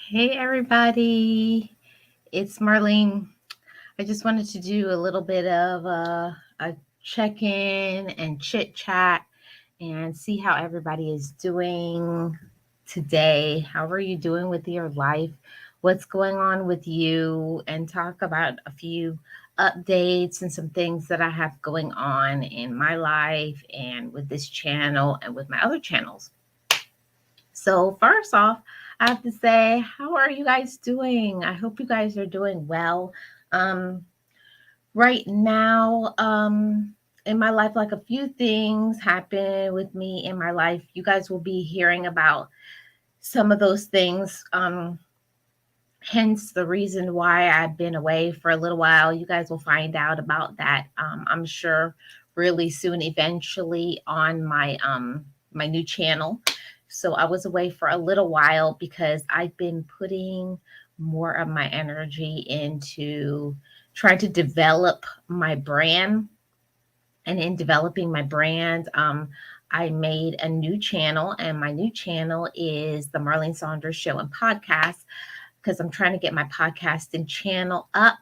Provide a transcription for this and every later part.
Hey everybody, it's Marlene. I just wanted to do a little bit of a check-in and chit chat and see how everybody is doing today. How are you doing with your life? What's going on with you? And talk about a few updates and some things that I have going on in my life and with this channel and with my other channels. So, first off, I have to say, how are you guys doing? I hope you guys are doing well. Um, right now, in my life, like a few things happen with me in my life. You guys will be hearing about some of those things. Hence the reason why I've been away for a little while. You guys will find out about that. I'm sure really soon, eventually on my new channel. So I was away for a little while because I've been putting more of my energy into trying to develop my brand. And in developing my brand, I made a new channel, and my new channel is the Marlene Saunders Show and Podcast because I'm trying to get my podcasting channel up.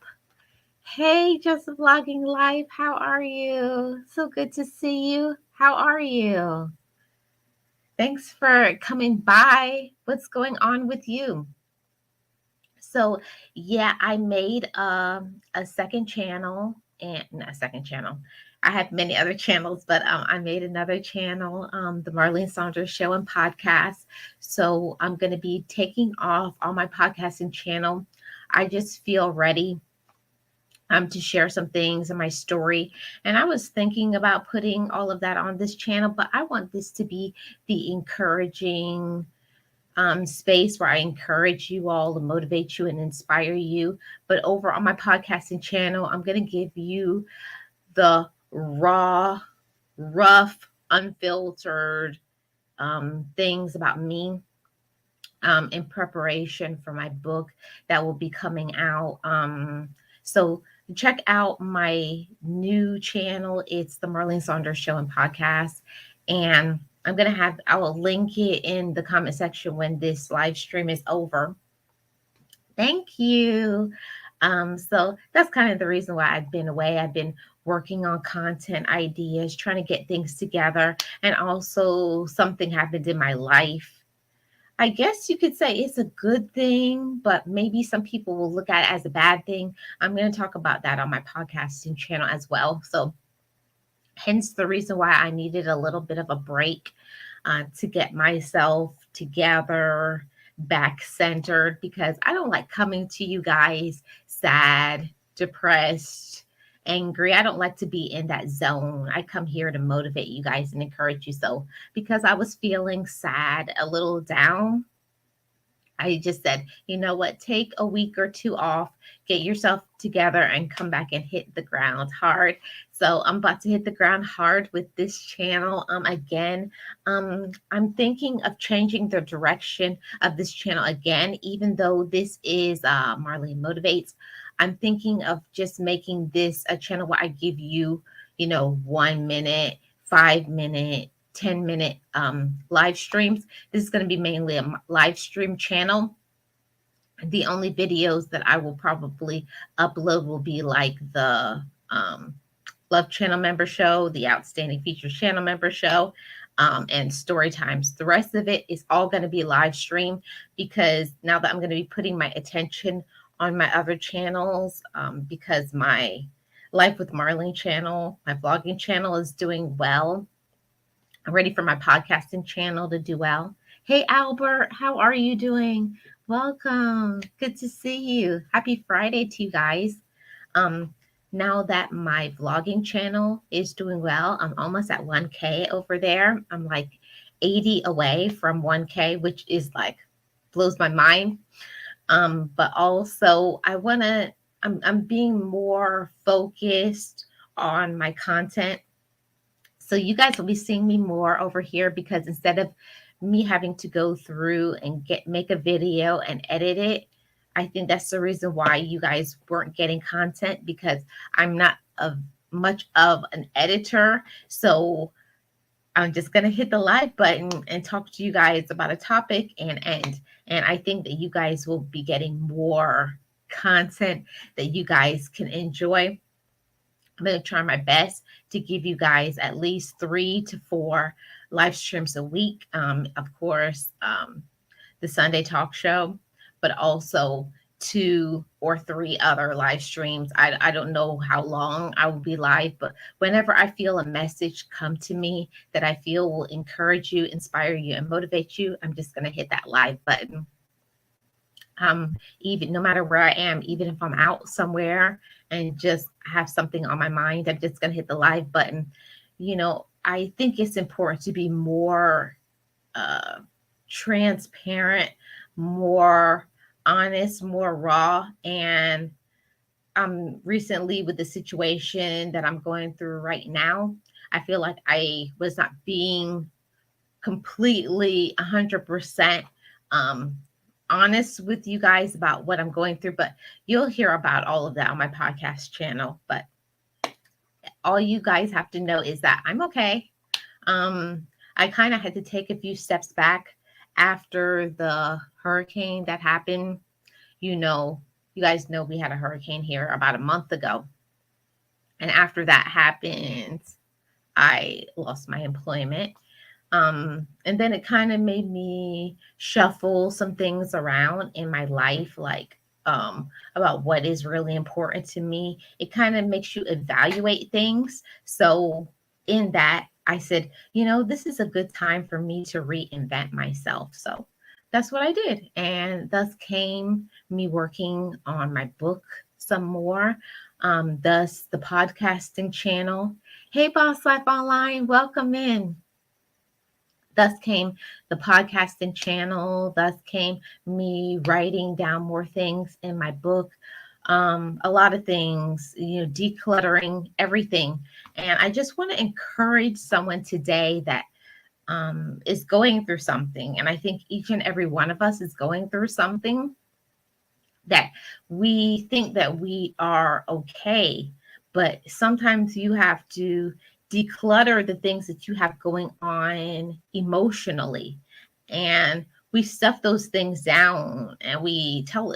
Hey, Just Vlogging Life, how are you? So good to see you. How are you? Thanks for coming by. What's going on with you? So, yeah, I made a second channel and not a second channel. I have many other channels, but I made another channel, the Marlene Saunders Show and Podcast. So I'm going to be taking off on my podcasting channel. I just feel ready to share some things in my story. And I was thinking about putting all of that on this channel, but I want this to be the encouraging space where I encourage you all and motivate you and inspire you. But over on my podcasting channel, I'm going to give you the raw, rough, unfiltered things about me in preparation for my book that will be coming out. So check out my new channel. It's the Marlene Saunders Show and Podcast. And I will link it in the comment section when this live stream is over. Thank you. So that's kind of the reason why I've been away. I've been working on content ideas, trying to get things together. And also, something happened in my life. I guess you could say it's a good thing, but maybe some people will look at it as a bad thing. I'm going to talk about that on my podcasting channel as well. So, hence the reason why I needed a little bit of a break to get myself together, back centered, because I don't like coming to you guys sad, depressed, angry. I don't like to be in that zone. I come here to motivate you guys and encourage you. So, because I was feeling sad, a little down, I just said, you know what, take a week or two off, get yourself together, and come back and hit the ground hard. So I'm about to hit the ground hard with this channel again. I'm thinking of changing the direction of this channel again, even though this is Marlene Motivates. I'm thinking of just making this a channel where I give you, 1 minute, 5 minute, 10-minute live streams. This is going to be mainly a live stream channel. The only videos that I will probably upload will be like the Love Channel Member Show, the Outstanding Features Channel Member Show, and story times. The rest of it is all going to be live stream because now that I'm going to be putting my attention on my other channels, because my Life with Marlene channel, my vlogging channel is doing well. I'm ready for my podcasting channel to do well. Hey, Albert, how are you doing? Welcome. Good to see you. Happy Friday to you guys. Um, Now that my vlogging channel is doing well, I'm almost at 1K over there. I'm like 80 away from 1K, which is like blows my mind. But also I'm being more focused on my content, so you guys will be seeing me more over here because instead of me having to go through and make a video and edit it, I think that's the reason why you guys weren't getting content, because I'm not much of an editor. So I'm just going to hit the live button and talk to you guys about a topic and end. And I think that you guys will be getting more content that you guys can enjoy. I'm going to try my best to give you guys at least 3 to 4 live streams a week. Of course, the Sunday talk show, but also 2 or 3 other live streams. I don't know how long I will be live, but whenever I feel a message come to me that I feel will encourage you, inspire you, and motivate you, I'm just going to hit that live button. Even no matter where I am, even if I'm out somewhere and just have something on my mind, I'm just going to hit the live button. I think it's important to be more uh, transparent, more honest, more raw. And recently, with the situation that I'm going through right now, I feel like I was not being completely 100% um, honest with you guys about what I'm going through, but you'll hear about all of that on my podcast channel. But all you guys have to know is that I'm okay. I kind of had to take a few steps back after the hurricane that happened. You guys know we had a hurricane here about a month ago. And after that happened, I lost my employment. And then it kind of made me shuffle some things around in my life, like about what is really important to me. It kind of makes you evaluate things. So, in that, I said, this is a good time for me to reinvent myself. So, that's what I did. And thus came me working on my book some more. Thus, the podcasting channel. Hey, Boss Life Online, welcome in. Thus came the podcasting channel. Thus came me writing down more things in my book. A lot of things, decluttering everything. And I just want to encourage someone today that is going through something. And I think each and every one of us is going through something that we think that we are okay, but sometimes you have to declutter the things that you have going on emotionally, and we stuff those things down and we tell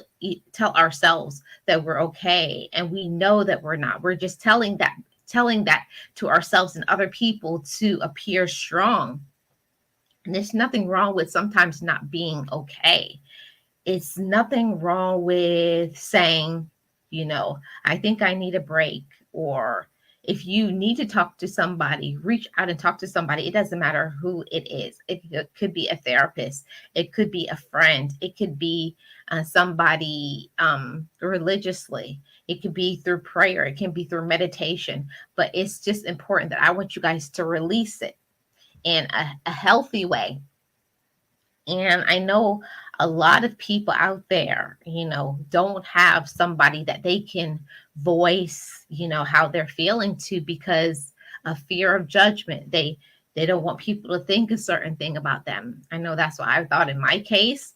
ourselves that we're okay, and we know that we're not. We're just telling that to ourselves and other people to appear strong. And there's nothing wrong with sometimes not being okay. It's nothing wrong with saying, I think I need a break. Or if you need to talk to somebody, reach out and talk to somebody. It doesn't matter who it is. It could be a therapist. It could be a friend. It could be somebody religiously. It could be through prayer. It can be through meditation. But it's just important that I want you guys to release it in a healthy way. And I know a lot of people out there, don't have somebody that they can voice, how they're feeling to, because of fear of judgment. They don't want people to think a certain thing about them. I know that's what I thought in my case.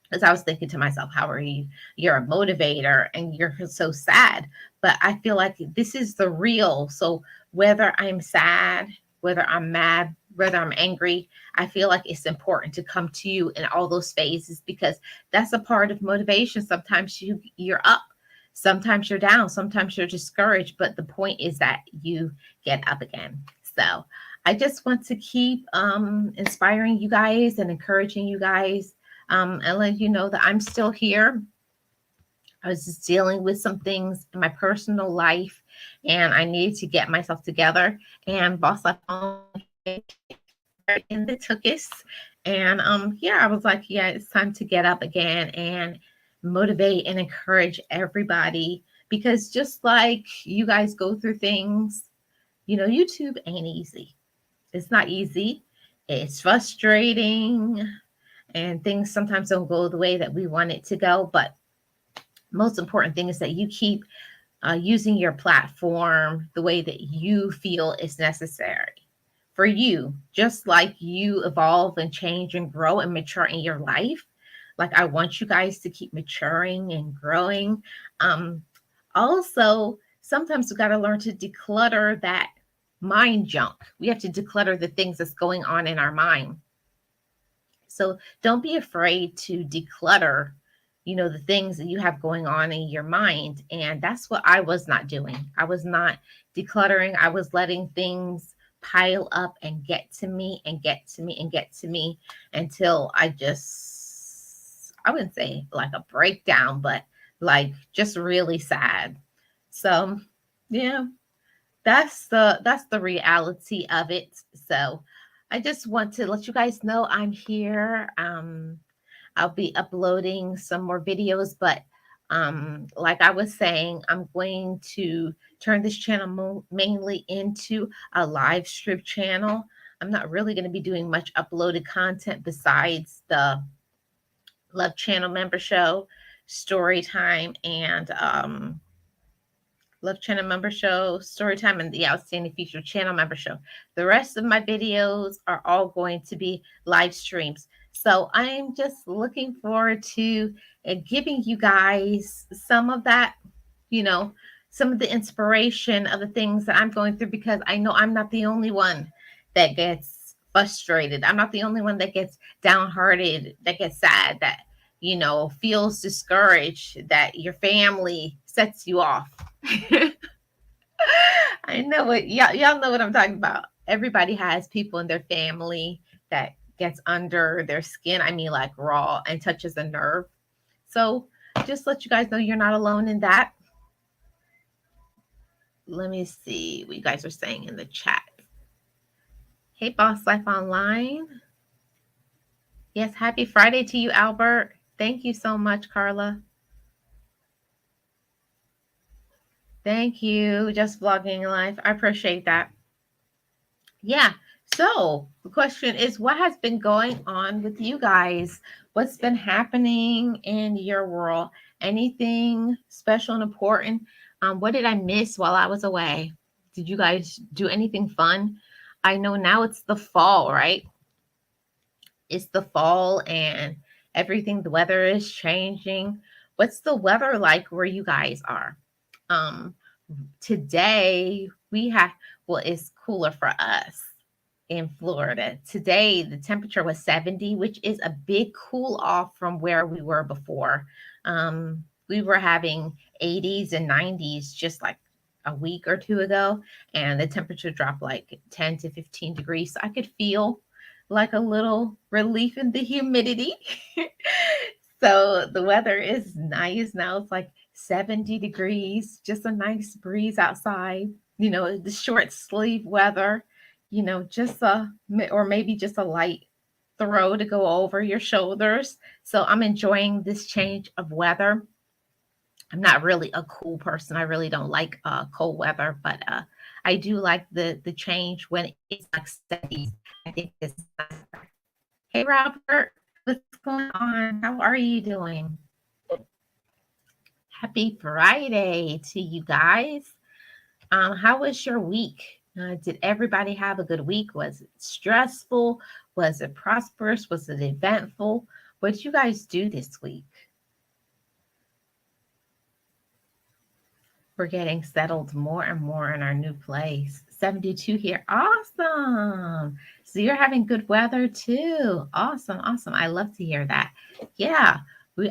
Because I was thinking to myself, how are you? You're a motivator and you're so sad. But I feel like this is the real. So whether I'm sad, whether I'm mad, whether I'm angry, I feel like it's important to come to you in all those phases, because that's a part of motivation. Sometimes you're up, sometimes you're down, sometimes you're discouraged. But the point is that you get up again. So I just want to keep inspiring you guys and encouraging you guys, and let you know that I'm still here. I was just dealing with some things in my personal life, and I needed to get myself together. And Boss Life in the tookest. And yeah, I was like, yeah, it's time to get up again and motivate and encourage everybody. Because just like you guys go through things, YouTube ain't easy. It's not easy. It's frustrating, and things sometimes don't go the way that we want it to go. But most important thing is that you keep using your platform the way that you feel is necessary for you, just like you evolve and change and grow and mature in your life. Like, I want you guys to keep maturing and growing. Also, sometimes we got to learn to declutter that mind junk. We have to declutter the things that's going on in our mind. So don't be afraid to declutter, the things that you have going on in your mind. And that's what I was not doing. I was not decluttering. I was letting things pile up and get to me and get to me and get to me until I wouldn't say like a breakdown, but like just really sad. So, yeah, that's the reality of it. So I just want to let you guys know I'm here. I'll be uploading some more videos, but like I was saying, I'm going to turn this channel mainly into a live stream channel. I'm not really going to be doing much uploaded content besides the Love Channel Member Show, Story Time, and Love Channel Member Show, Storytime, and the Outstanding Feature Channel Member Show. The rest of my videos are all going to be live streams. So I'm just looking forward to giving you guys some of that, you know, some of the inspiration of the things that I'm going through, because I know I'm not the only one that gets frustrated. I'm not the only one that gets downhearted, that gets sad, that, feels discouraged, that your family sets you off. I know what y'all know what I'm talking about. Everybody has people in their family that gets under their skin. I mean, like raw, and touches a nerve. So just let you guys know you're not alone in that. Let me see what you guys are saying in the chat. Hey, Boss Life Online. Yes, happy Friday to you, Albert. Thank you so much, Carla. Thank you. Just vlogging life. I appreciate that. Yeah. So the question is, what has been going on with you guys? What's been happening in your world? Anything special and important? What did I miss while I was away? Did you guys do anything fun? I know now it's the fall, right? It's the fall and everything, the weather is changing. What's the weather like where you guys are? Today it's cooler for us in Florida. Today, the temperature was 70, which is a big cool off from where we were before. We were having 80s and 90s just like a week or two ago, and the temperature dropped like 10 to 15 degrees. So I could feel like a little relief in the humidity. So the weather is nice now. It's like 70 degrees, just a nice breeze outside, the short sleeve weather, just or maybe just a light throw to go over your shoulders. So I'm enjoying this change of weather. I'm not really a cool person. I really don't like cold weather, but I do like the change when it's like 70s. I think it's nice. Hey, Robert, what's going on? How are you doing? Happy Friday to you guys. How was your week? Did everybody have a good week? Was it stressful? Was it prosperous? Was it eventful? What did you guys do this week? We're getting settled more and more in our new place. 72 here. Awesome. So you're having good weather too. Awesome. Awesome. I love to hear that. Yeah.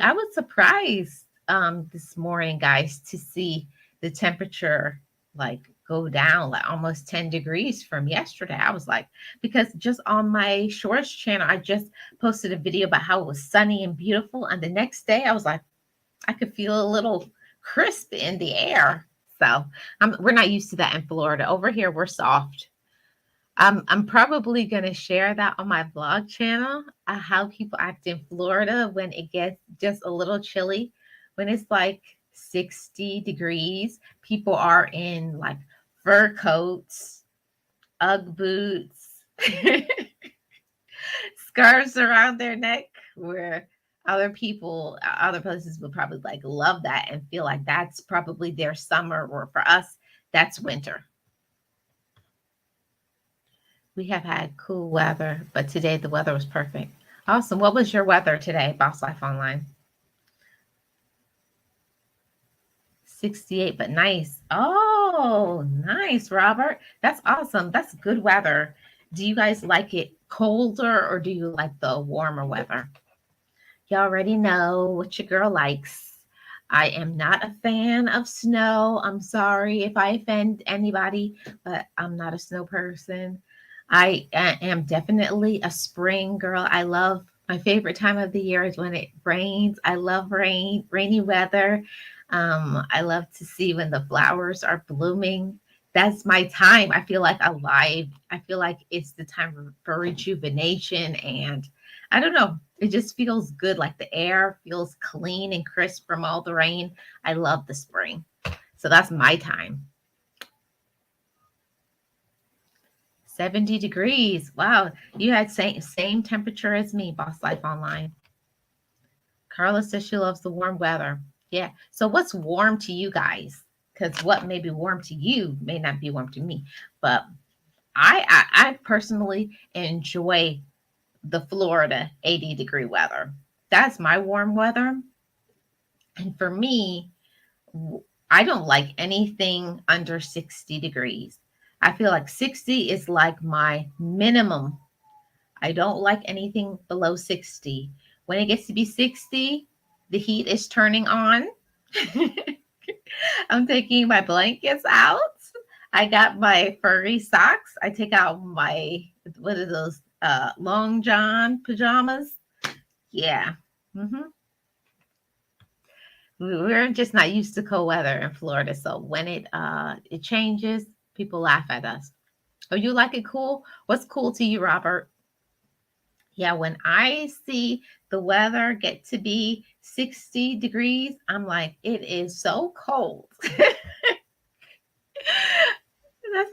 I was surprised this morning, guys, to see the temperature like go down like almost 10 degrees from yesterday. I was like, because just on my shorts channel, I just posted a video about how it was sunny and beautiful. And the next day I was like, I could feel a little crisp in the air. So we're not used to that in Florida. Over here, we're soft. I'm probably going to share that on my vlog channel, how people act in Florida when it gets just a little chilly. When it's like 60 degrees, people are in like fur coats, Ugg boots, scarves around their neck, where other places would probably like love that and feel like that's probably their summer, or for us, that's winter. We have had cool weather, but today the weather was perfect. Awesome. What was your weather today, Boss Life Online? 68, but nice. Oh, Oh, nice, Robert. That's awesome. That's good weather. Do you guys like it colder or do you like the warmer weather? You already know what your girl likes. I am not a fan of snow. I'm sorry if I offend anybody, but I'm not a snow person. I am definitely a spring girl. I love my favorite time of the year is when it rains. I love rain, rainy weather. I love to see when the flowers are blooming. That's my time. I feel like alive. I feel like it's the time for rejuvenation and I don't know. It just feels good. Like the air feels clean and crisp from all the rain. I love the spring. So that's my time. 70 degrees. Wow. You had same temperature as me, Boss Life Online. Carla says she loves the warm weather. Yeah. So what's warm to you guys? Because what may be warm to you may not be warm to me. But I personally enjoy the Florida 80-degree weather. That's my warm weather. And for me, I don't like anything under 60 degrees. I feel like 60 is like my minimum. I don't like anything below 60. When it gets to be 60, the heat is turning on. I'm taking my blankets out. I got my furry socks. I take out my, what are those, long john pajamas? Yeah. hmm We're just not used to cold weather in Florida. So when it changes, people laugh at us. Oh, you like it cool? What's cool to you, Robert? Yeah, when I see the weather get to be 60 degrees, I'm like, it is so cold. That's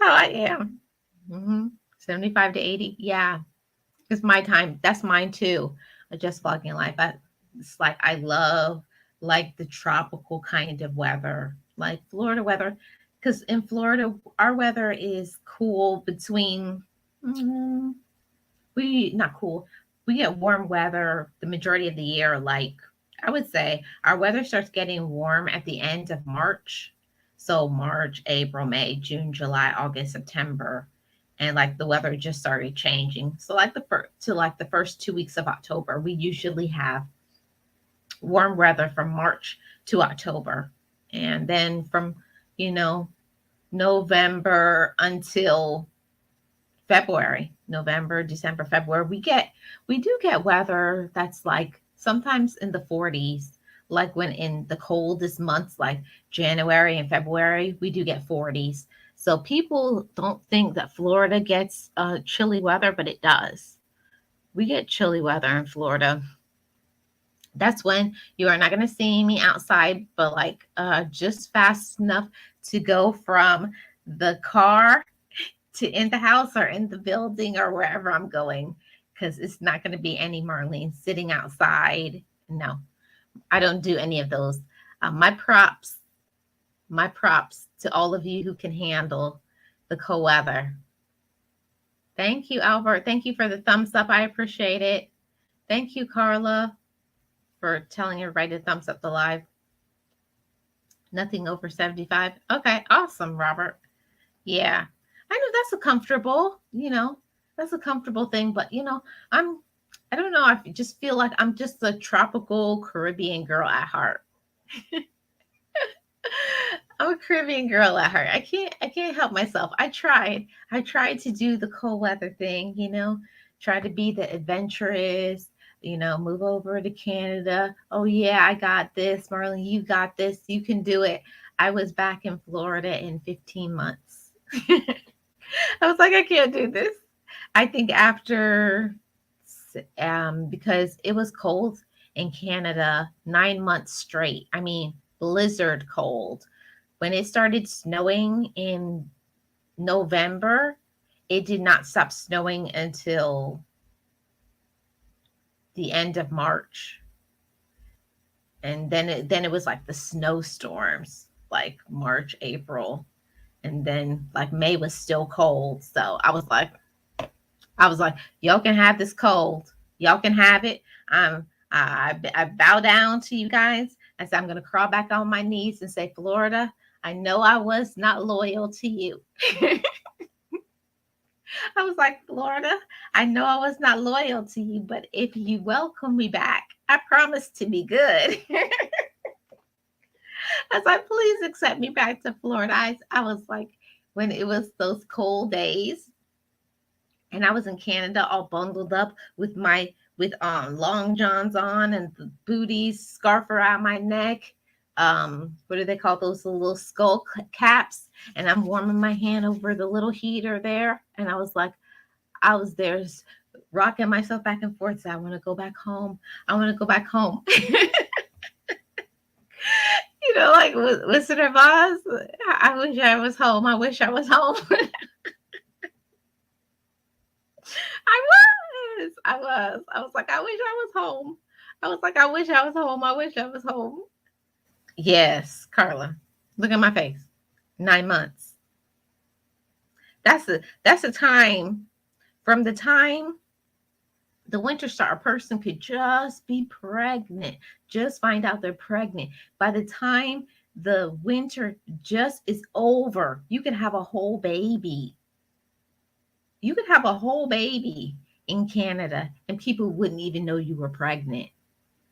how I am. 75 to 80. Yeah, it's my time. That's mine too. I just vlogging life. It's like I love like the tropical kind of weather, like Florida weather. Because in Florida, our weather is cool between mm, we not cool. We get warm weather the majority of the year. Like I would say, our weather starts getting warm at the end of March. So March, April, May, June, July, August, September, and like the weather just started changing. So like the first 2 weeks of October, we usually have warm weather from March to October, and then from you know November until February, November, December, February, we do get weather that's like sometimes in the 40s, like when in the coldest months like January and February, we do get 40s. So people don't think that Florida gets chilly weather, but it does. We get chilly weather in Florida. That's when you are not going to see me outside, but like just fast enough to go from the car to in the house or in the building or wherever I'm going because it's not going to be any Marlene sitting outside. No, I don't do any of those. My props to all of you who can handle the cold weather. Thank you, Albert. Thank you for the thumbs up. I appreciate it. Thank you, Carla, for telling everybody to thumbs up the live. Nothing over 75. Okay, awesome, Robert. Yeah. I know that's a comfortable thing, but I don't know, I just feel like I'm just a tropical Caribbean girl at heart. I'm a Caribbean girl at heart. I can't help myself. I tried to do the cold weather thing, try to be the adventurous, move over to Canada. Oh yeah, I got this, Marlene, you got this, you can do it. I was back in Florida in 15 months. I was like, I can't do this. I think after, because it was cold in Canada 9 months straight. I mean, blizzard cold. When it started snowing in November, it did not stop snowing until the end of March. And then it was like the snowstorms, like March, April, and then like May was still cold. So I was like, y'all can have this cold. Y'all can have it. I bow down to you guys. I said, I'm going to crawl back on my knees and say, Florida, I know I was not loyal to you. I was like, Florida, I know I was not loyal to you, but if you welcome me back, I promise to be good. I was like, please accept me back to Florida. I was like, when it was those cold days, and I was in Canada all bundled up with my with long johns on and the booties scarf around my neck. What do they call those little skull caps? And I'm warming my hand over the little heater there. And I was like, I was there rocking myself back and forth. So I want to go back home. I want to go back home. Like Wizard of Oz. I wish I was home. I wish I was home. I was like, I wish I was home. I was like, I wish I was home. I wish I was home. Yes, Carla. Look at my face. 9 months. That's a time from the time the winter start, a person could just be pregnant, just find out they're pregnant. By the time the winter just is over, you can have a whole baby. You could have a whole baby in Canada and people wouldn't even know you were pregnant.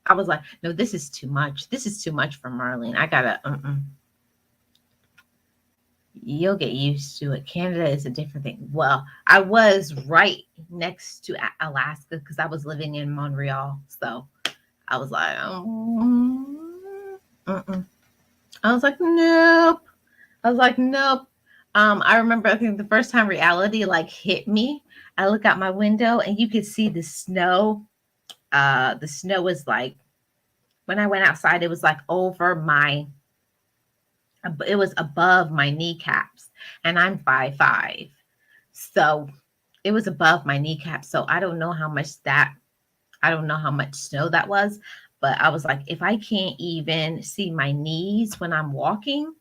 I was like, no, this is too much. This is too much for Marlene. I gotta, you'll get used to it. Canada is a different thing. Well, I was right next to Alaska because I was living in Montreal. So I was like, I was like, nope. I was like, nope. I remember, I think the first time reality like hit me, I look out my window and you could see the snow. The snow was like, when I went outside, it was like it was above my kneecaps, and I'm 5'5". So it was above my kneecaps. So I don't know how much snow that was, but I was like, if I can't even see my knees when I'm walking,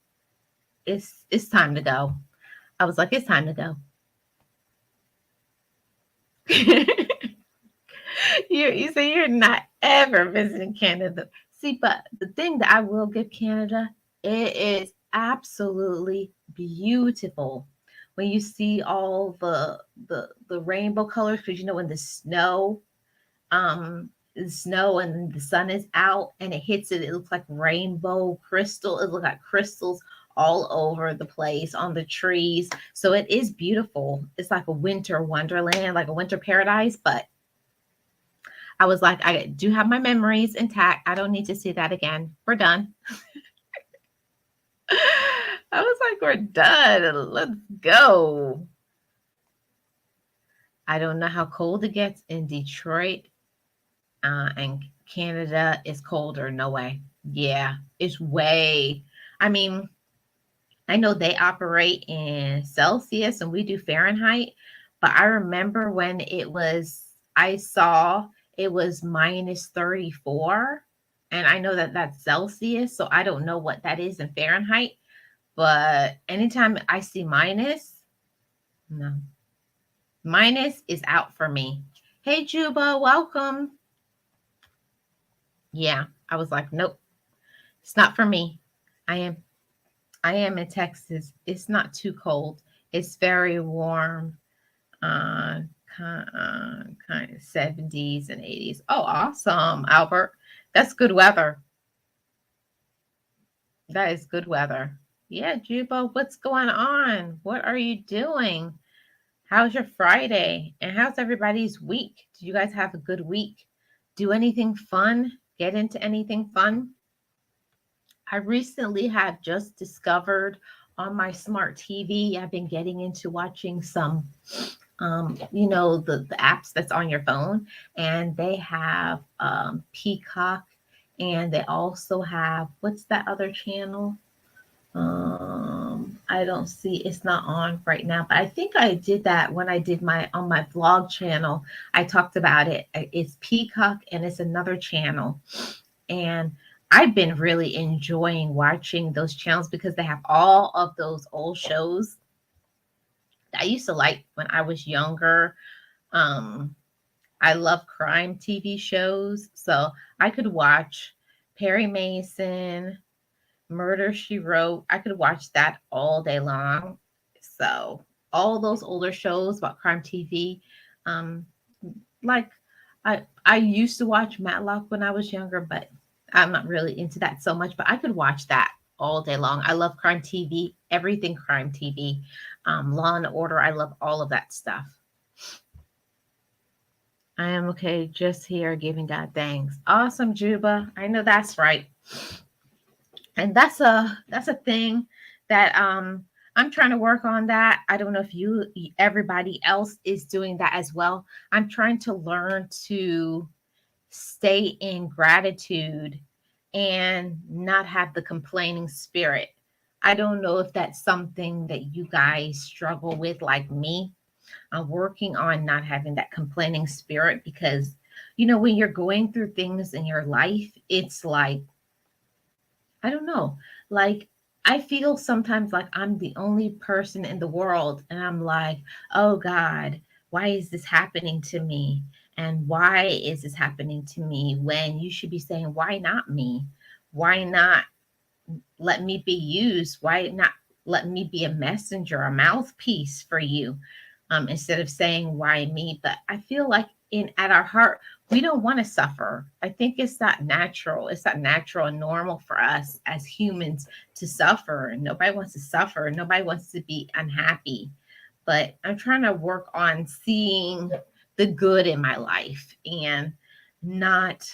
it's time to go. I was like, it's time to go. You say you're not ever visiting Canada. See, but the thing that I will give Canada, it is absolutely beautiful when you see all the rainbow colors, because when the snow and the sun is out and it hits it, it looks like rainbow crystal. It looks like crystals all over the place on the trees. So it is beautiful. It's like a winter wonderland, like a winter paradise, but I was like, I do have my memories intact. I don't need to see that again. We're done. I was like, we're done. Let's go. I don't know how cold it gets in Detroit, and Canada is colder. No way. Yeah, it's way. I mean, I know they operate in Celsius and we do Fahrenheit, but I remember when I saw it was minus 34. And I know that that's Celsius, so I don't know what that is in Fahrenheit. But anytime I see minus, no. Minus is out for me. Hey, Juba, welcome. Yeah, I was like, nope, it's not for me. I am in Texas. It's not too cold. It's very warm. Kind of 70s and 80s. Oh, awesome, Albert. That's good weather. That is good weather. Yeah, Juba, what's going on? What are you doing? How's your Friday? And how's everybody's week? Did you guys have a good week? Do anything fun? Get into anything fun? I recently have just discovered on my smart TV, I've been getting into watching some, the apps that's on your phone, and they have Peacock, and they also have, what's that other channel? I don't see, it's not on right now, but I think I did that when I did on my vlog channel. I talked about it. It's Peacock and it's another channel. And I've been really enjoying watching those channels because they have all of those old shows that I used to like when I was younger. I love crime TV shows, so I could watch Perry Mason, Murder, She Wrote. I could watch that all day long. So all those older shows about crime TV, um, like I used to watch Matlock when I was younger, but I'm not really into that so much. But I could watch that all day long. I love crime TV, everything crime TV, Law and Order. I love all of that stuff. I am okay, just here giving God thanks. Awesome, Juba. I know that's right. And that's a thing that I'm trying to work on that. I don't know if everybody else is doing that as well. I'm trying to learn to stay in gratitude and not have the complaining spirit. I don't know if that's something that you guys struggle with like me. I'm working on not having that complaining spirit because, when you're going through things in your life, it's like, I don't know, like, I feel sometimes like I'm the only person in the world, and I'm like, oh God, why is this happening to me? And why is this happening to me when you should be saying, why not me? Why not let me be used? Why not let me be a messenger, a mouthpiece for you, instead of saying why me? But I feel like in at our heart, we don't want to suffer. I think it's not natural. It's not natural and normal for us as humans to suffer. Nobody wants to suffer. Nobody wants to be unhappy. But I'm trying to work on seeing the good in my life and not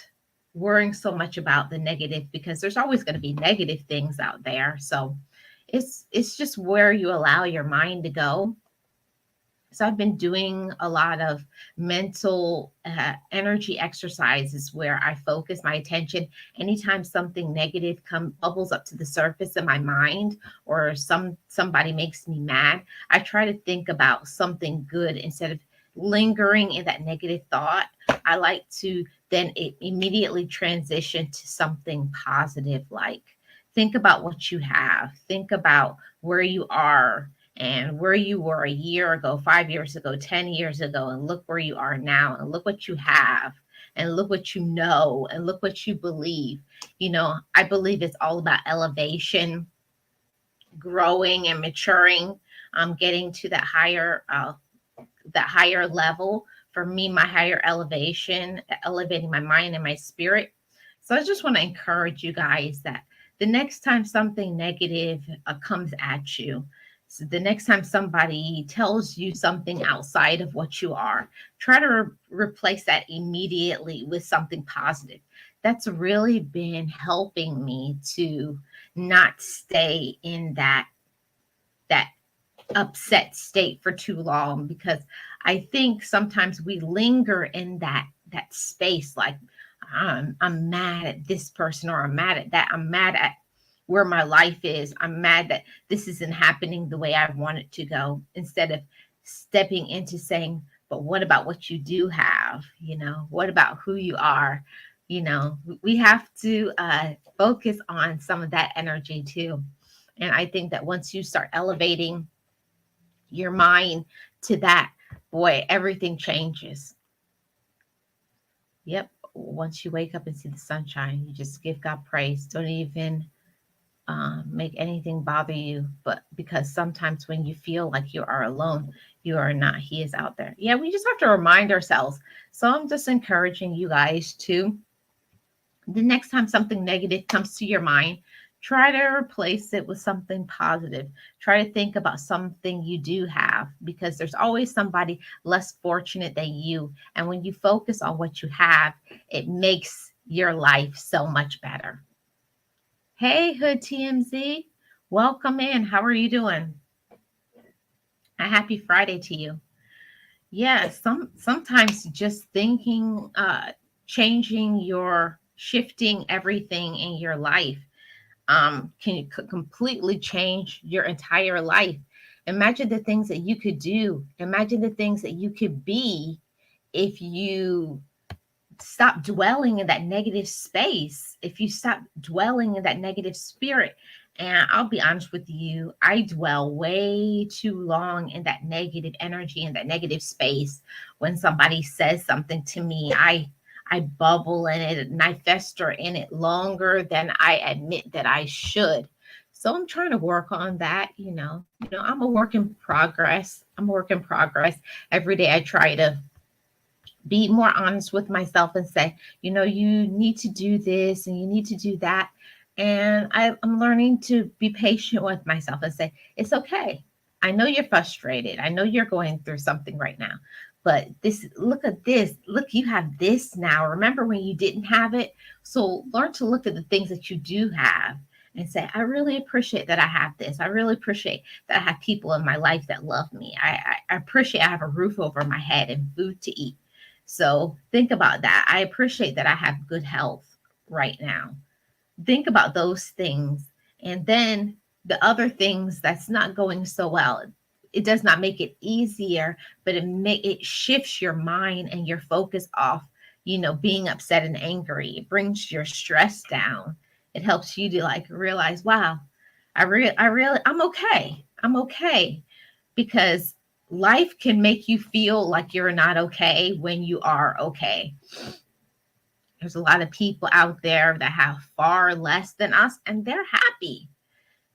worrying so much about the negative, because there's always going to be negative things out there. So it's just where you allow your mind to go. So I've been doing a lot of mental energy exercises where I focus my attention anytime something negative bubbles up to the surface in my mind, or somebody makes me mad. I try to think about something good instead of lingering in that negative thought. I like to then immediately transition to something positive, like think about what you have, think about where you are and where you were a year ago, 5 years ago, 10 years ago, and look where you are now, and look what you have, and look what you know, and look what you believe. I believe it's all about elevation, growing and maturing, getting to that higher level. For me, my higher elevation, elevating my mind and my spirit. So I just want to encourage you guys that the next time something negative comes at you, so the next time somebody tells you something outside of what you are, try to replace that immediately with something positive. That's really been helping me to not stay in that upset state for too long, because I think sometimes we linger in that space, like I'm mad at this person, or I'm mad at that, I'm mad at where my life is, I'm mad that this isn't happening the way I want it to go, instead of stepping into saying, but what about what you do have? What about who you are? We have to focus on some of that energy too. And I think that once you start elevating your mind to that, boy, everything changes. Yep. Once you wake up and see the sunshine, you just give God praise. Don't even make anything bother you. But because sometimes when you feel like you are alone, you are not. He is out there. Yeah, we just have to remind ourselves. So I'm just encouraging you guys to, the next time something negative comes to your mind, try to replace it with something positive. Try to think about something you do have, because there's always somebody less fortunate than you. And when you focus on what you have, it makes your life so much better. Hey, Hood TMZ, welcome in. How are you doing? A happy Friday to you. Yeah, sometimes just thinking, changing shifting everything in your life can completely change your entire life. Imagine the things that you could do. Imagine the things that you could be if you stop dwelling in that negative space, if you stop dwelling in that negative spirit. And I'll be honest with you, I dwell way too long in that negative energy, in that negative space. When somebody says something to me, I bubble in it and I fester in it longer than I admit that I should. So I'm trying to work on that, I'm a work in progress. I'm a work in progress. Every day I try to be more honest with myself and say, you need to do this and you need to do that. And I'm learning to be patient with myself and say, it's okay. I know you're frustrated. I know you're going through something right now, but look at this. Look, you have this now. Remember when you didn't have it? So learn to look at the things that you do have and say, I really appreciate that I have this. I really appreciate that I have people in my life that love me. I appreciate I have a roof over my head and food to eat. So think about that. I appreciate that I have good health right now. Think about those things. And then the other things that's not going so well, it does not make it easier, but it shifts your mind and your focus off, being upset and angry. It brings your stress down. It helps you to like realize, wow, I'm okay. I'm okay. Because life can make you feel like you're not okay when you are okay. There's a lot of people out there that have far less than us and they're happy.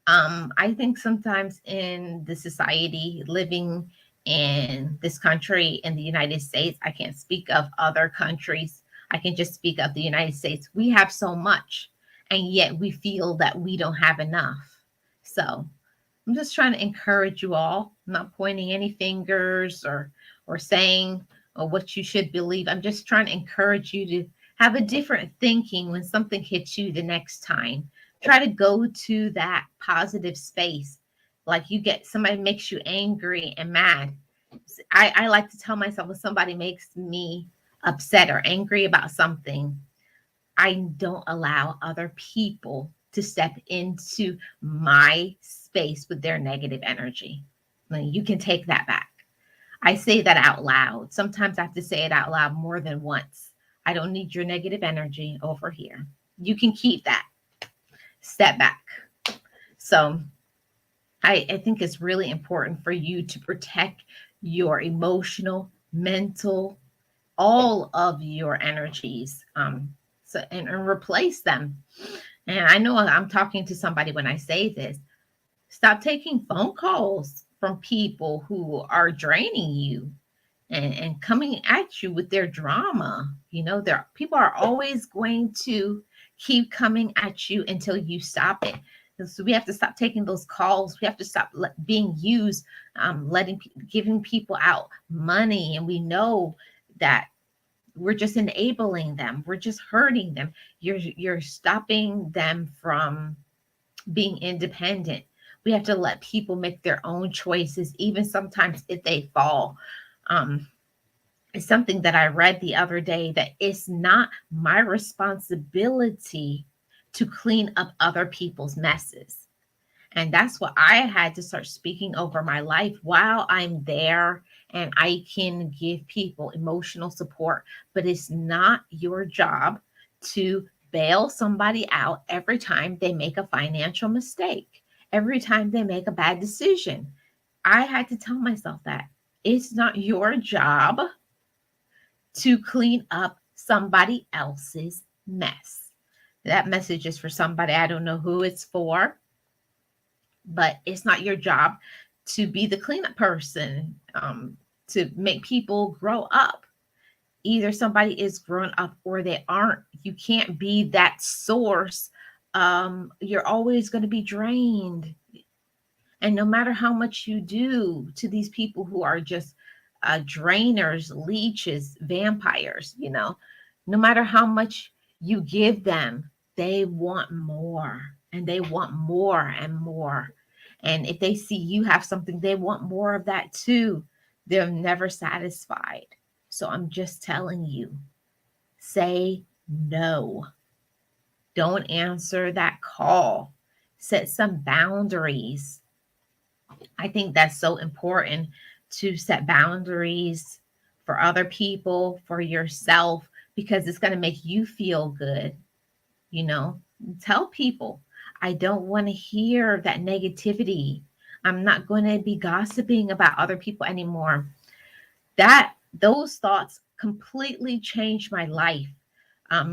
I think sometimes in the society living in this country, in the United States, I can't speak of other countries. I can just speak of the United States. We have so much, and yet we feel that we don't have enough. So I'm just trying to encourage you all. I'm not pointing any fingers or saying what you should believe. I'm just trying to encourage you to have a different thinking when something hits you the next time. Try to go to that positive space. Like you get somebody makes you angry and mad. I like to tell myself when somebody makes me upset or angry about something, I don't allow other people to step into my space with their negative energy. Like, you can take that back. I say that out loud. Sometimes I have to say it out loud more than once. I don't need your negative energy over here. You can keep that. Step back. So I think it's really important for you to protect your emotional, mental, all of your energies, and replace them. And I know I'm talking to somebody when I say this. Stop taking phone calls from people who are draining you and coming at you with their drama. There people are always going to keep coming at you until you stop it. And so we have to stop taking those calls. We have to stop being used, giving people out money, and we know that we're just enabling them. We're just hurting them. You're stopping them from being independent. We have to let people make their own choices, even sometimes if they fall. Um, it's something that I read the other day, that it's not my responsibility to clean up other people's messes. And that's what I had to start speaking over my life while I'm there, and I can give people emotional support. But it's not your job to bail somebody out every time they make a financial mistake, every time they make a bad decision. I had to tell myself that it's not your job to clean up somebody else's mess. That message is for somebody. I don't know who it's for, but it's not your job to be the cleanup person, to make people grow up. Either somebody is grown up or they aren't. You can't be that source. You're always going to be drained. And no matter how much you do to these people who are just drainers, leeches, vampires, no matter how much you give them, they want more and they want more and more. And if they see you have something, they want more of that too. They're never satisfied. So I'm just telling you, say no. Don't answer that call. Set some boundaries. I think that's so important, to set boundaries for other people, for yourself, because it's going to make you feel good. You know, tell people, I don't want to hear that negativity. I'm not going to be gossiping about other people anymore. Those thoughts completely changed my life.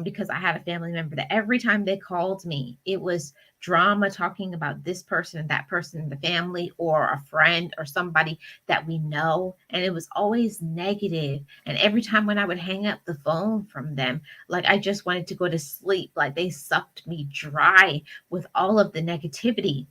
because I had a family member that every time they called me, it was drama talking about this person and that person in the family or a friend or somebody that we know. And it was always negative. And every time when I would hang up the phone from them, like I just wanted to go to sleep, like they sucked me dry with all of the negativity.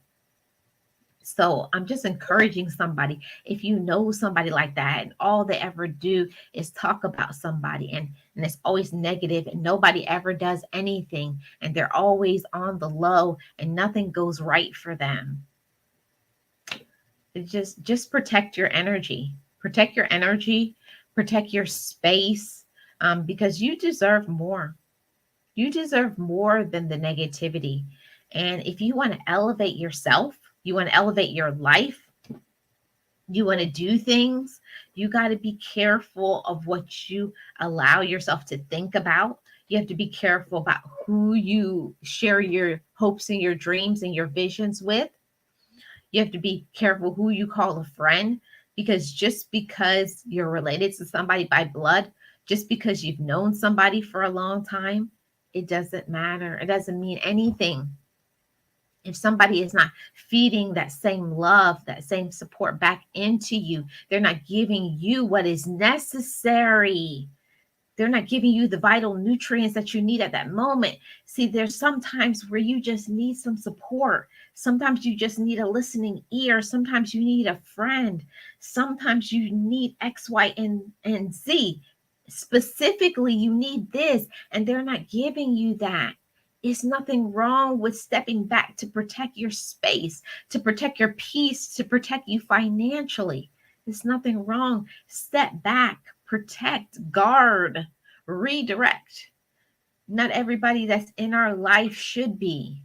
So I'm just encouraging somebody, if you know somebody like that and all they ever do is talk about somebody, and it's always negative and nobody ever does anything and they're always on the low and nothing goes right for them. Just protect your energy. Protect your energy, protect your space, because you deserve more. You deserve more than the negativity. And if you want to elevate yourself, you want to elevate your life, you want to do things, you got to be careful of what you allow yourself to think about. You have to be careful about who you share your hopes and your dreams and your visions with. You have to be careful who you call a friend, because just because you're related to somebody by blood, just because you've known somebody for a long time, it doesn't matter. It doesn't mean anything if somebody is not feeding that same love, that same support back into you. They're not giving you what is necessary. They're not giving you the vital nutrients that you need at that moment. See, there's sometimes where you just need some support. Sometimes you just need a listening ear. Sometimes you need a friend. Sometimes you need X, Y, and Z. Specifically, you need this, and they're not giving you that. It's nothing wrong with stepping back to protect your space, to protect your peace, to protect you financially. There's nothing wrong. Step back, protect, guard, redirect. Not everybody that's in our life should be.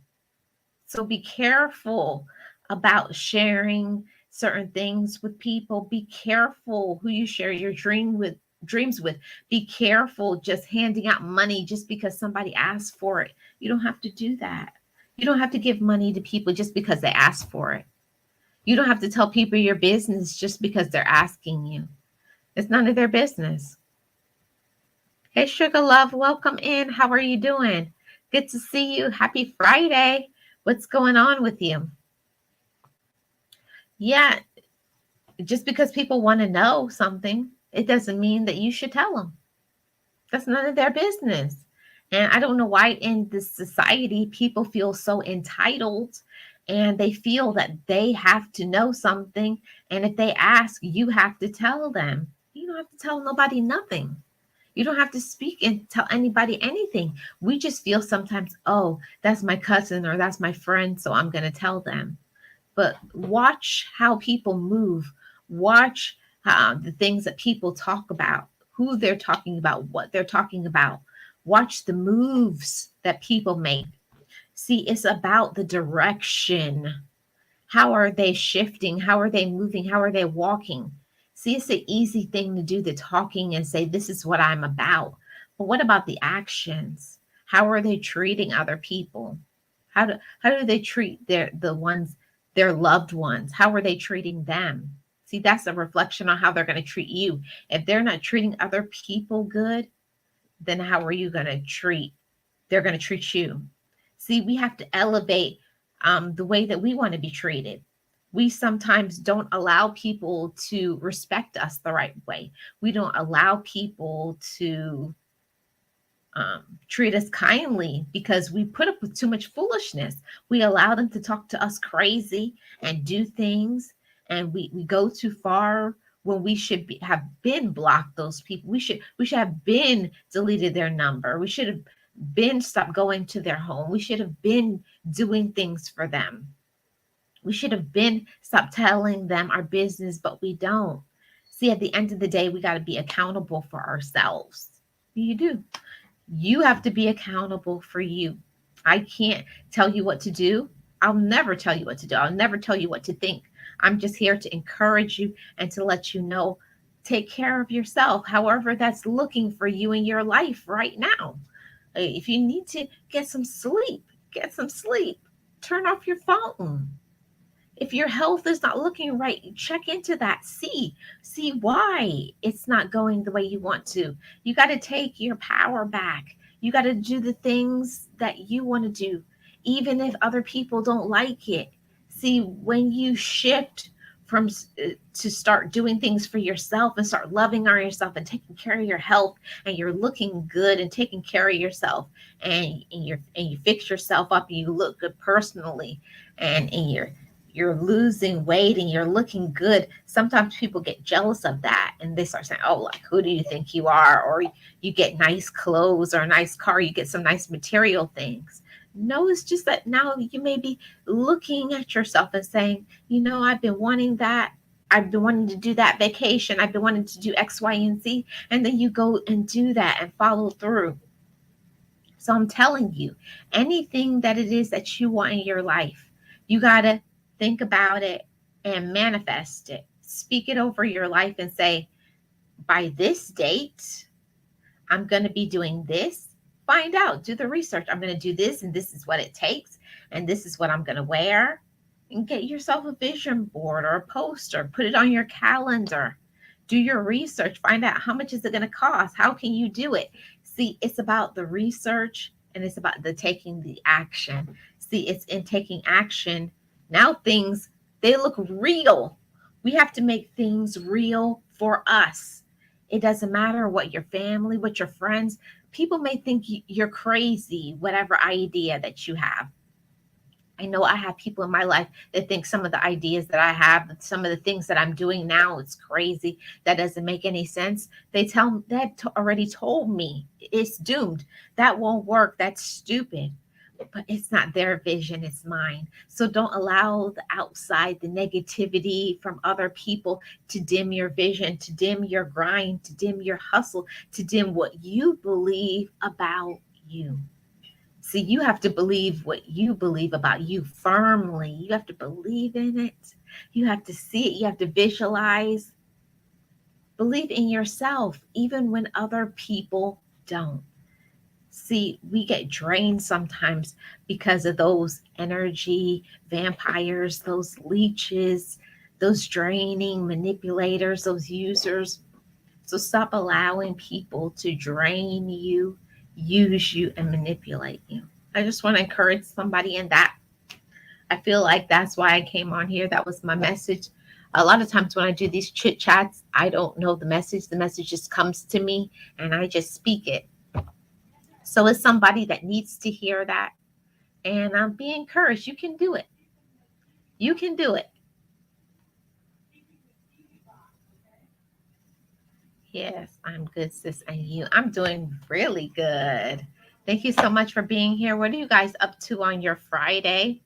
So be careful about sharing certain things with people. Be careful who you share your dreams with. Be careful just handing out money just because somebody asked for it. You don't have to do that. You don't have to give money to people just because they ask for it. You don't have to tell people your business just because they're asking you. It's none of their business. Hey, Sugar Love, welcome in. How are you doing? Good to see you. Happy Friday. What's going on with you? Yeah, just because people want to know something, it doesn't mean that you should tell them. That's none of their business. And I don't know why in this society people feel so entitled and they feel that they have to know something. And if they ask, you have to tell them. You don't have to tell nobody nothing. You don't have to speak and tell anybody anything. We just feel sometimes, oh, that's my cousin or that's my friend, so I'm going to tell them. But watch how people move. Watch the things that people talk about, who they're talking about, what they're talking about. Watch the moves that people make. See, it's about the direction. How are they shifting? How are they moving? How are they walking? See, it's an easy thing to do the talking and say, this is what I'm about. But what about the actions? How are they treating other people? How do they treat their loved ones? How are they treating them? See, that's a reflection on how they're going to treat you. If they're not treating other people good, then how are you going to treat? They're going to treat you. See, we have to elevate the way that we want to be treated. We sometimes don't allow people to respect us the right way. We don't allow people to treat us kindly because we put up with too much foolishness. We allow them to talk to us crazy and do things, and we go too far when we should have been blocked those people. We should have been deleted their number. We should have been stopped going to their home. We should have been doing things for them. We should have been stopped telling them our business, but we don't. See, at the end of the day, we got to be accountable for ourselves. You do. You have to be accountable for you. I can't tell you what to do. I'll never tell you what to do. I'll never tell you what to think. I'm just here to encourage you and to let you know, take care of yourself, however that's looking for you in your life right now. If you need to get some sleep, get some sleep. Turn off your phone. If your health is not looking right, check into that. See why it's not going the way you want to. You got to take your power back. You got to do the things that you want to do, even if other people don't like it. See, when you shift from to start doing things for yourself and start loving on yourself and taking care of your health, and you're looking good and taking care of yourself, and you fix yourself up and you look good personally, and you're losing weight and you're looking good. Sometimes people get jealous of that and they start saying, oh, like, who do you think you are? Or you get nice clothes or a nice car, you get some nice material things. No, it's just that now you may be looking at yourself and saying, I've been wanting that. I've been wanting to do that vacation. I've been wanting to do X, Y, and Z. And then you go and do that and follow through. So I'm telling you, anything that it is that you want in your life, you got to think about it and manifest it. Speak it over your life and say, by this date, I'm going to be doing this. Find out, do the research. I'm going to do this, and this is what it takes, and this is what I'm going to wear. And get yourself a vision board or a poster, put it on your calendar. Do your research, find out how much is it going to cost? How can you do it? See, it's about the research and it's about the taking the action. See, it's in taking action. Now things, they look real. We have to make things real for us. It doesn't matter what your family, what your friends, people may think you're crazy, whatever idea that you have. I know I have people in my life that think some of the ideas that I have, some of the things that I'm doing now, it's crazy. That doesn't make any sense. They tell that already told me it's doomed. That won't work. That's stupid. But it's not their vision, it's mine. So don't allow the outside, the negativity from other people to dim your vision, to dim your grind, to dim your hustle, to dim what you believe about you. See, you have to believe what you believe about you firmly. You have to believe in it. You have to see it. You have to visualize. Believe in yourself, even when other people don't. See, we get drained sometimes because of those energy vampires, those leeches, those draining manipulators, those users. So stop allowing people to drain you, use you, and manipulate you. I just want to encourage somebody in that. I feel like that's why I came on here. That was my message. A lot of times when I do these chit chats, I don't know the message. The message just comes to me and I just speak it. So it's somebody that needs to hear that. And be encouraged. You can do it. You can do it. Yes, I'm good, sis. And you? I'm doing really good. Thank you so much for being here. What are you guys up to on your Friday?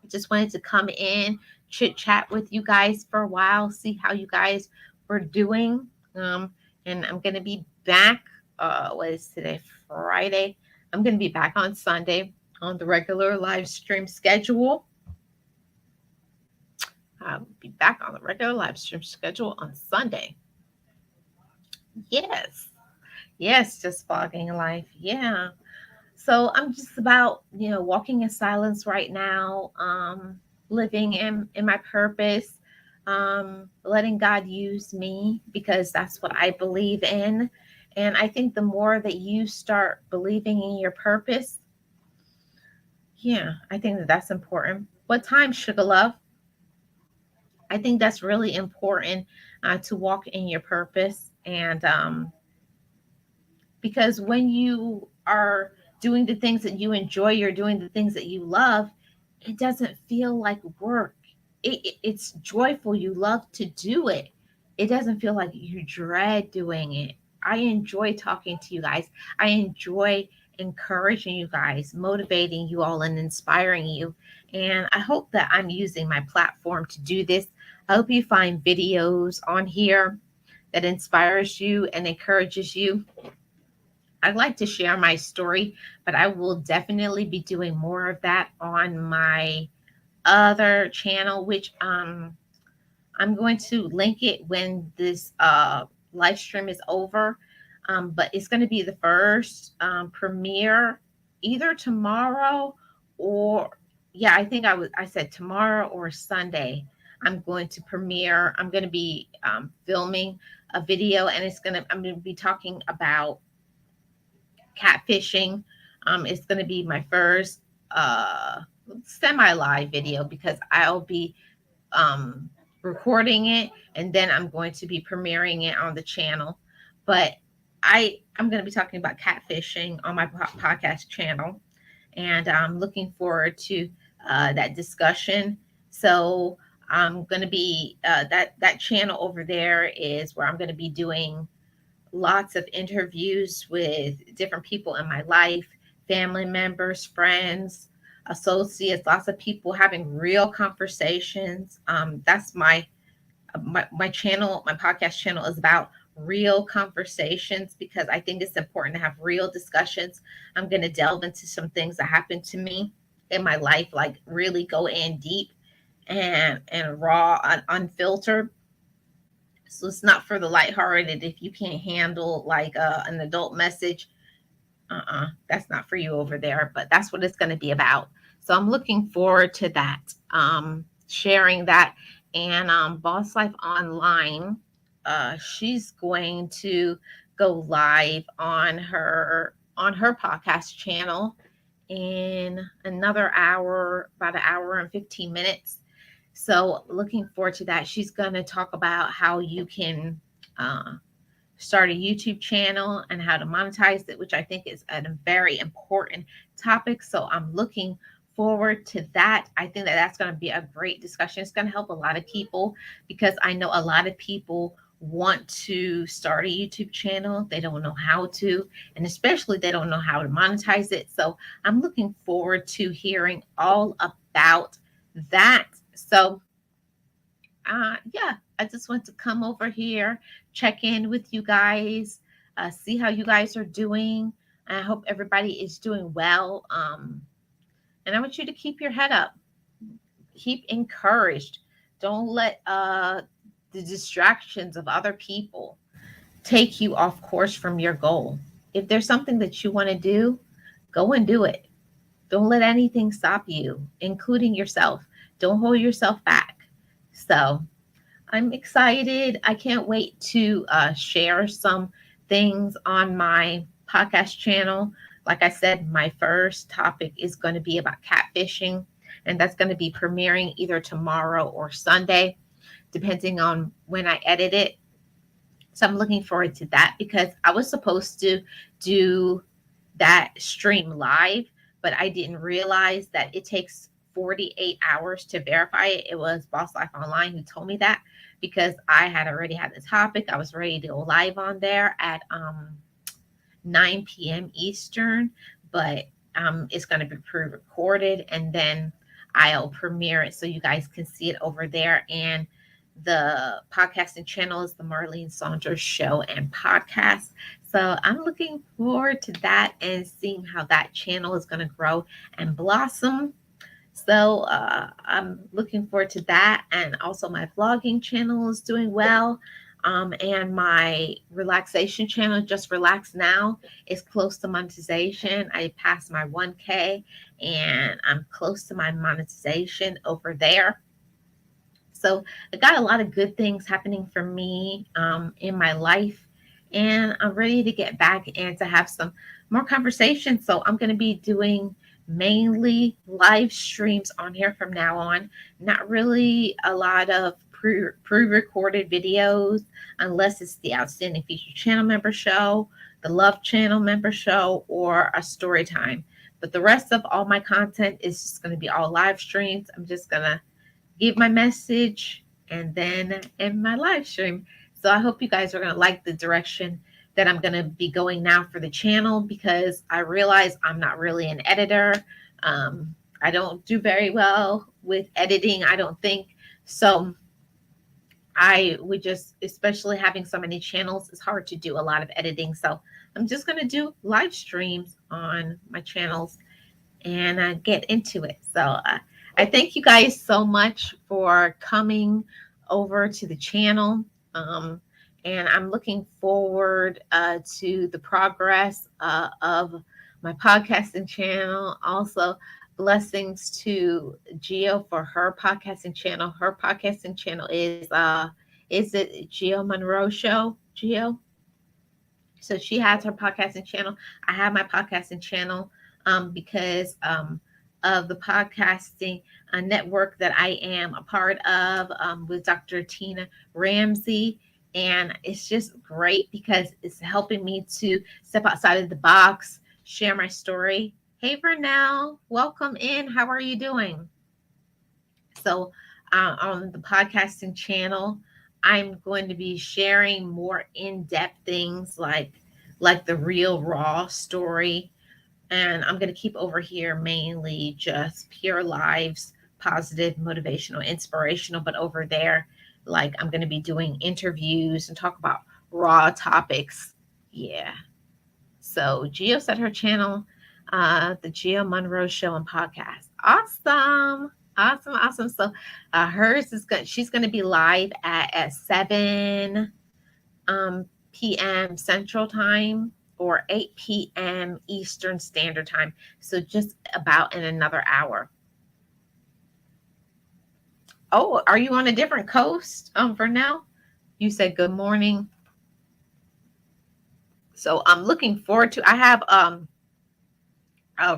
Just wanted to come in, chit chat with you guys for a while, see how you guys were doing. And I'm going to be back. What is today? Friday. I'm going to be back on Sunday on the regular live stream schedule. I'll be back on the regular live stream schedule on Sunday. Yes. Yes, just vlogging life. Yeah. So I'm just about, walking in silence right now, living in my purpose, letting God use me because that's what I believe in. And I think the more that you start believing in your purpose, yeah, I think that that's important. What time, Sugar Love? I think that's really important to walk in your purpose. And because when you are doing the things that you enjoy, you're doing the things that you love, it doesn't feel like work. It's joyful. You love to do it. It doesn't feel like you dread doing it. I enjoy talking to you guys. I enjoy encouraging you guys, motivating you all, and inspiring you. And I hope that I'm using my platform to do this. I hope you find videos on here that inspires you and encourages you. I'd like to share my story, but I will definitely be doing more of that on my other channel, which I'm going to link it when this live stream is over. But it's going to be the first premiere either tomorrow or, yeah, I think I said tomorrow or Sunday. I'm going to premiere. I'm going to be filming a video, and I'm going to be talking about catfishing. It's going to be my first semi-live video because I'll be um, recording it, and then I'm going to be premiering it on the channel. But I'm going to be talking about catfishing on my podcast channel, and I'm looking forward to that discussion. So I'm going to be that channel over there is where I'm going to be doing lots of interviews with different people in my life, family members, friends, associates, lots of people having real conversations. That's my channel, my podcast channel is about real conversations because I think it's important to have real discussions. I'm going to delve into some things that happened to me in my life, like really go in deep and raw, unfiltered. So it's not for the lighthearted. If you can't handle like an adult message, that's not for you over there. But that's what it's going to be about. So I'm looking forward to that, sharing that. And Boss Life Online, she's going to go live on her podcast channel in another hour, about an hour and 15 minutes. So looking forward to that. She's going to talk about how you can start a YouTube channel and how to monetize it, which I think is a very important topic. So I'm looking forward to that. I think that that's going to be a great discussion. It's going to help a lot of people because I know a lot of people want to start a YouTube channel. They don't know how to, and especially they don't know how to monetize it. So I'm looking forward to hearing all about that. So yeah, I just want to come over here, check in with you guys, see how you guys are doing. I hope everybody is doing well. And I want you to keep your head up, keep encouraged. Don't let the distractions of other people take you off course from your goal. If there's something that you want to do, go and do it. Don't let anything stop you, including yourself. Don't hold yourself back. So I'm excited. I can't wait to share some things on my podcast channel. Like I said, my first topic is going to be about catfishing, and that's going to be premiering either tomorrow or Sunday, depending on when I edit it. So I'm looking forward to that because I was supposed to do that stream live, but I didn't realize that it takes 48 hours to verify it. It was Boss Life Online who told me that because I had already had the topic. I was ready to go live on there at 9 p.m. Eastern, but it's going to be pre-recorded and then I'll premiere it so you guys can see it over there. And the podcasting channel is the Marlene Saunders Show and Podcast. So I'm looking forward to that and seeing how that channel is going to grow and blossom. So I'm looking forward to that. And also my vlogging channel is doing well. And my relaxation channel, Just Relax Now, is close to monetization. I passed my 1K and I'm close to my monetization over there. So I got a lot of good things happening for me in my life. And I'm ready to get back and to have some more conversations. So I'm going to be doing mainly live streams on here from now on. Not really a lot of pre-recorded videos unless it's the Outstanding Feature Channel Member Show, the Love Channel Member Show, or a story time. But the rest of all my content is just going to be all live streams. I'm just going to give my message and then end my live stream. So I hope you guys are going to like the direction that I'm going to be going now for the channel because I realize I'm not really an editor. I don't do very well with editing, I don't think. So I would just, especially having so many channels, it's hard to do a lot of editing. So I'm just going to do live streams on my channels and get into it. So I thank you guys so much for coming over to the channel. And I'm looking forward to the progress of my podcasting channel. Also, blessings to Gio for her podcasting channel. Her podcasting channel is it Gio Monroe Show? Gio? So she has her podcasting channel. I have my podcasting channel because of the podcasting network that I am a part of with Dr. Tina Ramsey. And it's just great because it's helping me to step outside of the box, share my story. Hey, Vernell, welcome in. How are you doing? So, on the podcasting channel, I'm going to be sharing more in-depth things like the real raw story, and I'm going to keep over here mainly just pure lives, positive, motivational, inspirational. But over there, like I'm going to be doing interviews and talk about raw topics. Yeah. So Geo set her channel, the Geo Monroe Show and Podcast. Awesome. Awesome, awesome. So hers is good. She's going to be live at 7 p.m. Central Time or 8 p.m. Eastern Standard Time. So just about in another hour. Oh, are you on a different coast for now? You said good morning. So I'm looking forward to, I have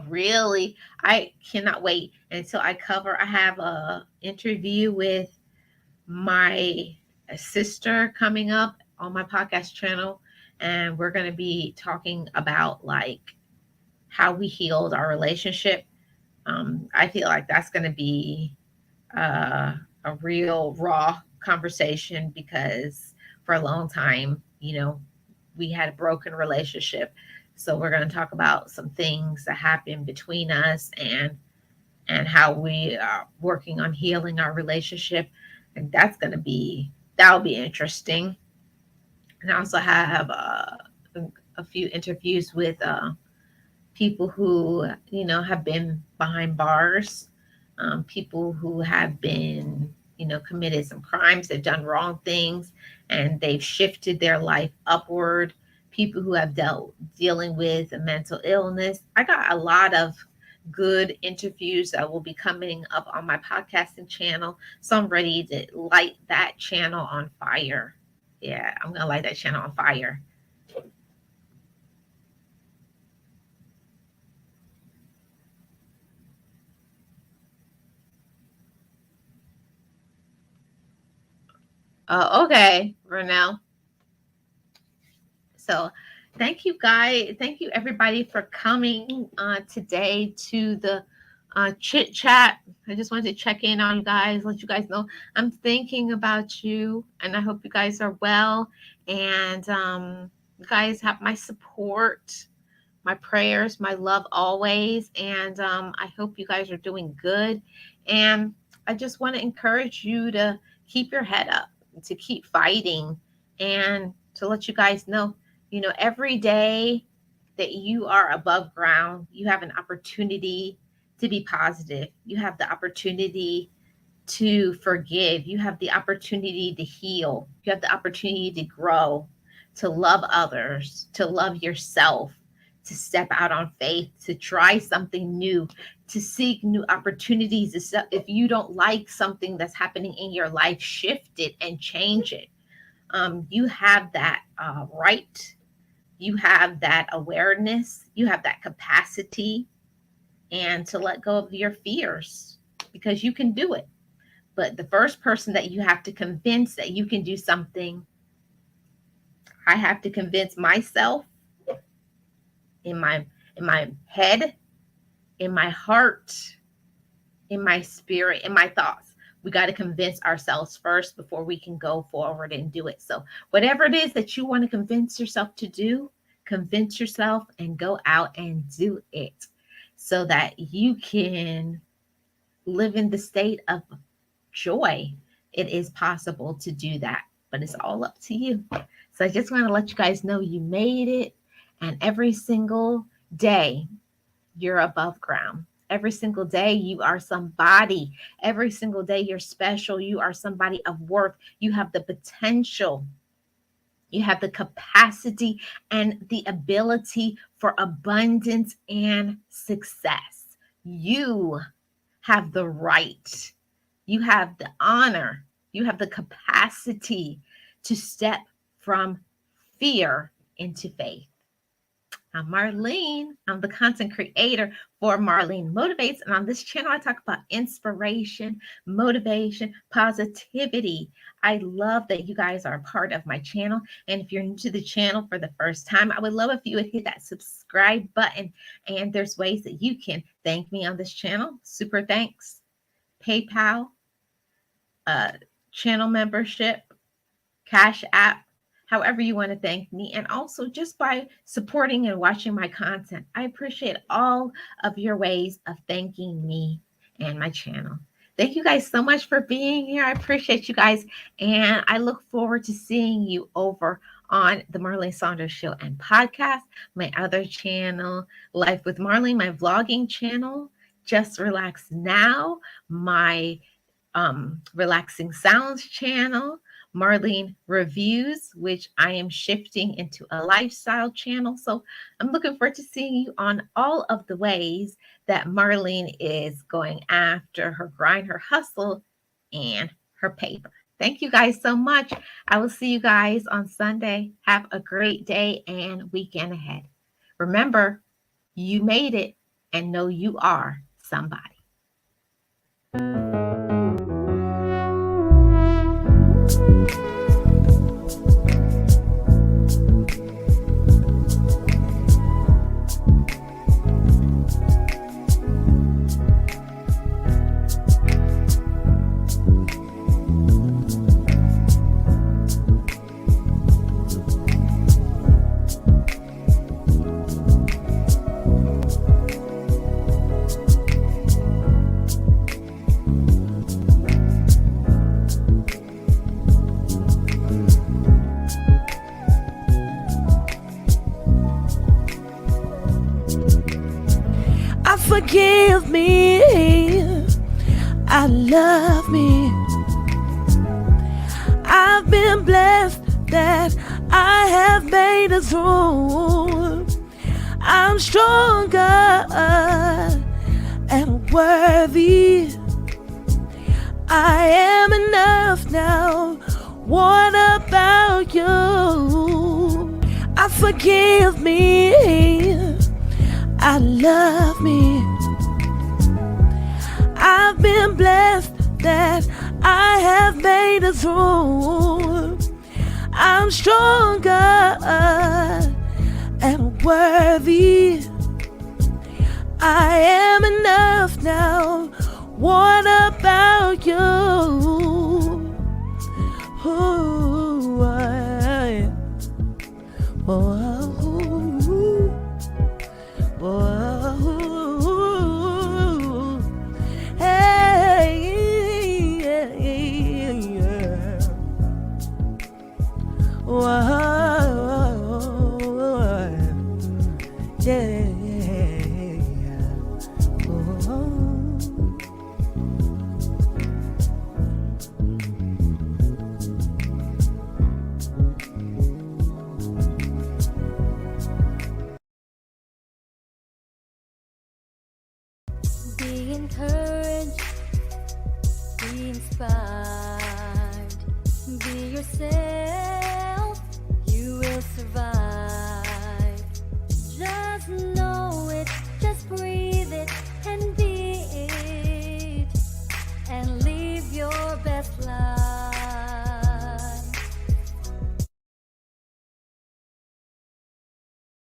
really, I cannot wait until I have a interview with my sister coming up on my podcast channel, and we're going to be talking about like how we healed our relationship. I feel like that's going to be a real raw conversation because for a long time, we had a broken relationship. So we're going to talk about some things that happened between us and how we are working on healing our relationship. And that'll be interesting. And I also have a few interviews with people who, have been behind bars, people who have been, committed some crimes, they've done wrong things, and they've shifted their life upward. People who have dealing with a mental illness. I got a lot of good interviews that will be coming up on my podcasting channel. So I'm ready to light that channel on fire. Yeah, I'm going to light that channel on fire. Okay, Renell. So thank you guys. Thank you everybody for coming today to the chit chat. I just wanted to check in on you guys, let you guys know I'm thinking about you, and I hope you guys are well. And you guys have my support, my prayers, my love always. And I hope you guys are doing good. And I just want to encourage you to keep your head up, to keep fighting, and to let you guys know, every day that you are above ground, you have an opportunity to be positive. You have the opportunity to forgive. You have the opportunity to heal. You have the opportunity to grow, to love others, to love yourself, to step out on faith, to try something new, to seek new opportunities. If you don't like something that's happening in your life, shift it and change it. You have that right. You have that awareness. You have that capacity, and to let go of your fears because you can do it. But the first person that you have to convince that you can do something, I have to convince myself in my head, in my heart, in my spirit, in my thoughts. We got to convince ourselves first before we can go forward and do it. So whatever it is that you want to convince yourself to do, convince yourself and go out and do it so that you can live in the state of joy. It is possible to do that, but it's all up to you. So I just want to let you guys know you made it. And every single day, you're above ground. Every single day, you are somebody. Every single day, you're special. You are somebody of worth. You have the potential. You have the capacity and the ability for abundance and success. You have the right. You have the honor. You have the capacity to step from fear into faith. I'm Marlene. I'm the content creator for Marlene Motivates. And on this channel, I talk about inspiration, motivation, positivity. I love that you guys are a part of my channel. And if you're new to the channel for the first time, I would love if you would hit that subscribe button. And there's ways that you can thank me on this channel. Super thanks, PayPal, channel membership, Cash App, however you want to thank me, and also just by supporting and watching my content. I appreciate all of your ways of thanking me and my channel. Thank you guys so much for being here. I appreciate you guys, and I look forward to seeing you over on the Marlene Saunders Show and podcast, my other channel, Life with Marlene, my vlogging channel, Just Relax Now, my Relaxing Sounds channel, Marlene Reviews, which I am shifting into a lifestyle channel. So I'm looking forward to seeing you on all of the ways that Marlene is going after her grind, her hustle, and her paper. Thank you guys so much. I will see you guys on Sunday. Have a great day and weekend ahead. Remember, you made it and know you are somebody. Forgive me, I love me. I've been blessed that I have made it through. I'm stronger and worthy. I am enough now. What about you? I forgive me, I love me. I've been blessed that I have made it through. I'm stronger and worthy. I am enough now. What